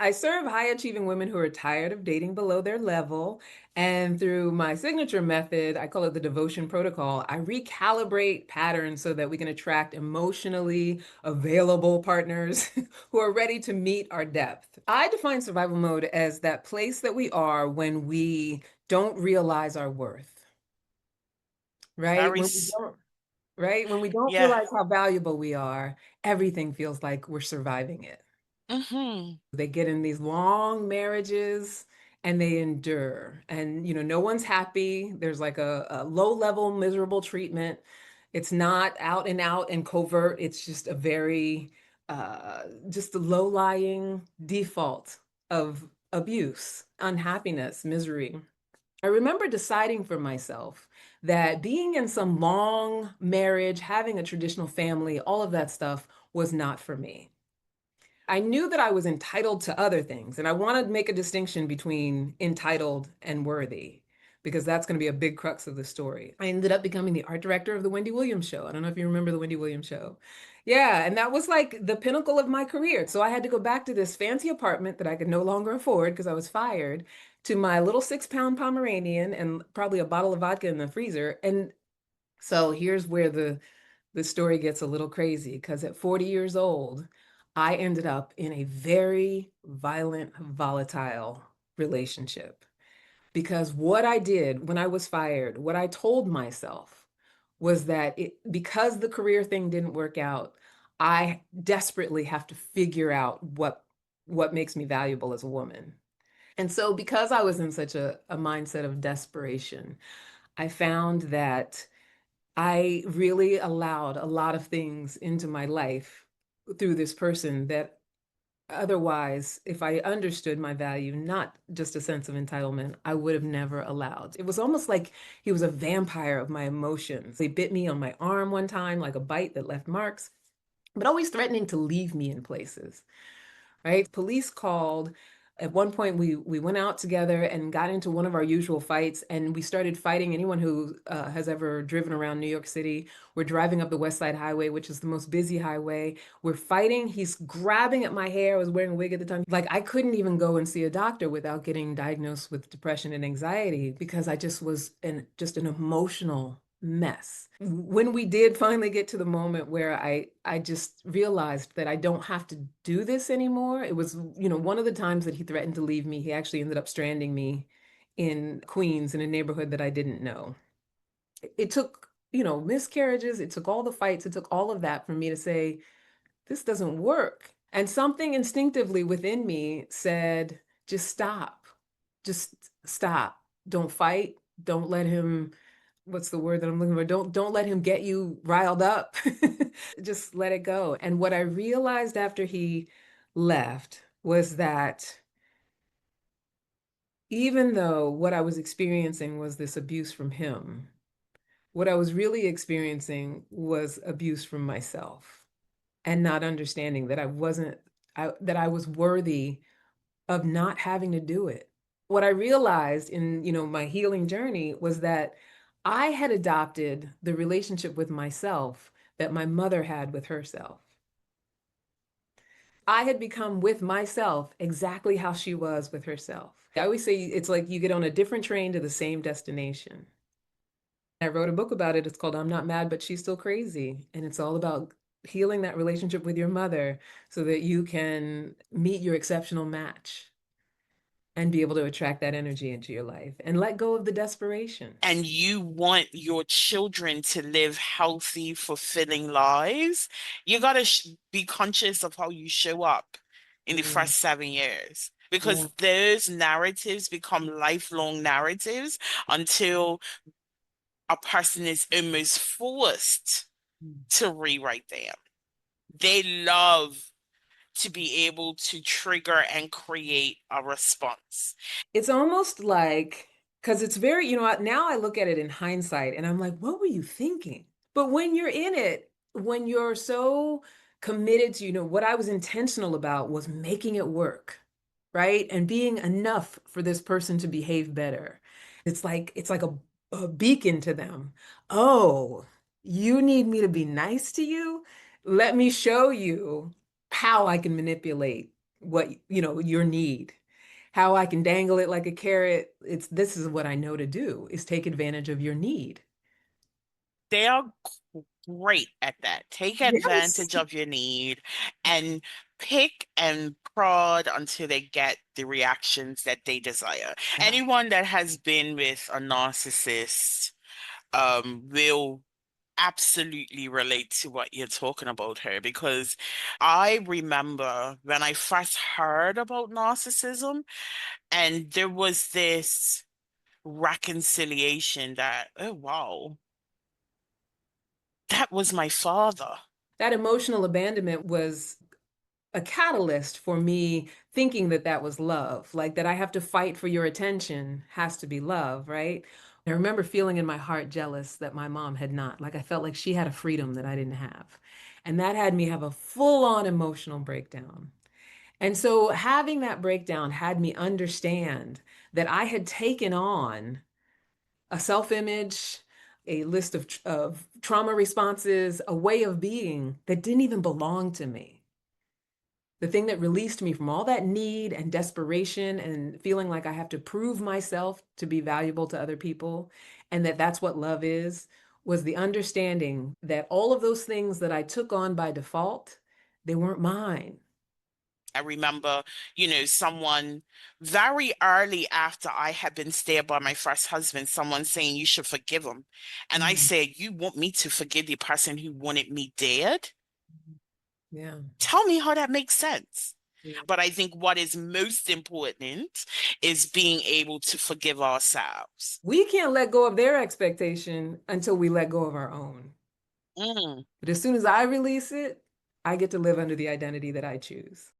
I serve high achieving women who are tired of dating below their level. And through my signature method, I call it the devotion protocol, I recalibrate patterns so that we can attract emotionally available partners who are ready to meet our depth. I define survival mode as that place that we are when we don't realize our worth, right? Very, When we don't, right? When we don't yeah. realize how valuable we are, everything feels like we're surviving it. Mm-hmm. They get in these long marriages and they endure. And, no one's happy. There's like a low level, miserable treatment. It's not out and out and covert. It's just a very, just a low lying default of abuse, unhappiness, misery. I remember deciding for myself that being in some long marriage, having a traditional family, all of that stuff was not for me. I knew that I was entitled to other things, and I want to make a distinction between entitled and worthy because that's going to be a big crux of the story. I ended up becoming the art director of the Wendy Williams show. I don't know if you remember the Wendy Williams show. Yeah, and that was like the pinnacle of my career. So I had to go back to this fancy apartment that I could no longer afford because I was fired, to my little 6 pound Pomeranian and probably a bottle of vodka in the freezer. And so here's where the story gets a little crazy because at 40 years old, I ended up in a very violent, volatile relationship. Because what I did when I was fired, what I told myself was that because the career thing didn't work out, I desperately have to figure out what makes me valuable as a woman. And so because I was in such a mindset of desperation, I found that I really allowed a lot of things into my life through this person that otherwise, if I understood my value, not just a sense of entitlement, I would have never allowed. It was almost like he was a vampire of my emotions. He bit me on my arm one time, like a bite that left marks, but always threatening to leave me in places, right? Police called. At one point, we went out together and got into one of our usual fights, and we started fighting. Anyone who has ever driven around New York City, we're driving up the West Side Highway, which is the most busy highway. We're fighting. He's grabbing at my hair. I was wearing a wig at the time. Like I couldn't even go and see a doctor without getting diagnosed with depression and anxiety because I just was just an emotional mess. When we did finally get to the moment where I just realized that I don't have to do this anymore, it was, one of the times that he threatened to leave me, he actually ended up stranding me in Queens in a neighborhood that I didn't know. It took, miscarriages, it took all the fights, it took all of that for me to say, this doesn't work. And something instinctively within me said, just stop. Just stop. Don't fight. Don't let him, what's the word that I'm looking for? Don't let him get you riled up. Just let it go. And what I realized after he left was that even though what I was experiencing was this abuse from him, what I was really experiencing was abuse from myself and not understanding that that I was worthy of not having to do it. What I realized in, my healing journey was that I had adopted the relationship with myself that my mother had with herself. I had become with myself exactly how she was with herself. I always say it's like you get on a different train to the same destination. I wrote a book about it. It's called I'm Not Mad, but She's Still Crazy. And it's all about healing that relationship with your mother so that you can meet your exceptional match and be able to attract that energy into your life and let go of the desperation. And you want your children to live healthy, fulfilling lives, you got to be conscious of how you show up in the Mm, first 7 years. yeah. Because those narratives become lifelong narratives until a person is almost forced Mm. to rewrite them. They love to be able to trigger and create a response. It's almost like, because it's very, now I look at it in hindsight and I'm like, what were you thinking? But when you're in it, when you're so committed to, what I was intentional about was making it work, right? And being enough for this person to behave better. It's like a beacon to them. Oh, you need me to be nice to you? Let me show you how I can manipulate what, your need. How I can dangle it like a carrot. This is what I know to do is take advantage of your need. They are great at that. Take Yes. advantage of your need and pick and prod until they get the reactions that they desire. Yeah. Anyone that has been with a narcissist will absolutely relate to what you're talking about here, because I remember when I first heard about narcissism and there was this reconciliation that, oh wow, that was my father. That emotional abandonment was a catalyst for me thinking that that was love, like that I have to fight for your attention has to be love, right? I remember feeling in my heart jealous that my mom had not. Like I felt like she had a freedom that I didn't have. And that had me have a full-on emotional breakdown. And so having that breakdown had me understand that I had taken on a self-image, a list of trauma responses, a way of being that didn't even belong to me. The thing that released me from all that need and desperation and feeling like I have to prove myself to be valuable to other people, and that that's what love is, was the understanding that all of those things that I took on by default, they weren't mine. I remember, someone very early after I had been stabbed by my first husband, someone saying you should forgive him. And I Mm. said, you want me to forgive the person who wanted me dead? Yeah. Tell me how that makes sense. Yeah. But I think what is most important is being able to forgive ourselves. We can't let go of their expectation until we let go of our own. Mm. But as soon as I release it, I get to live under the identity that I choose.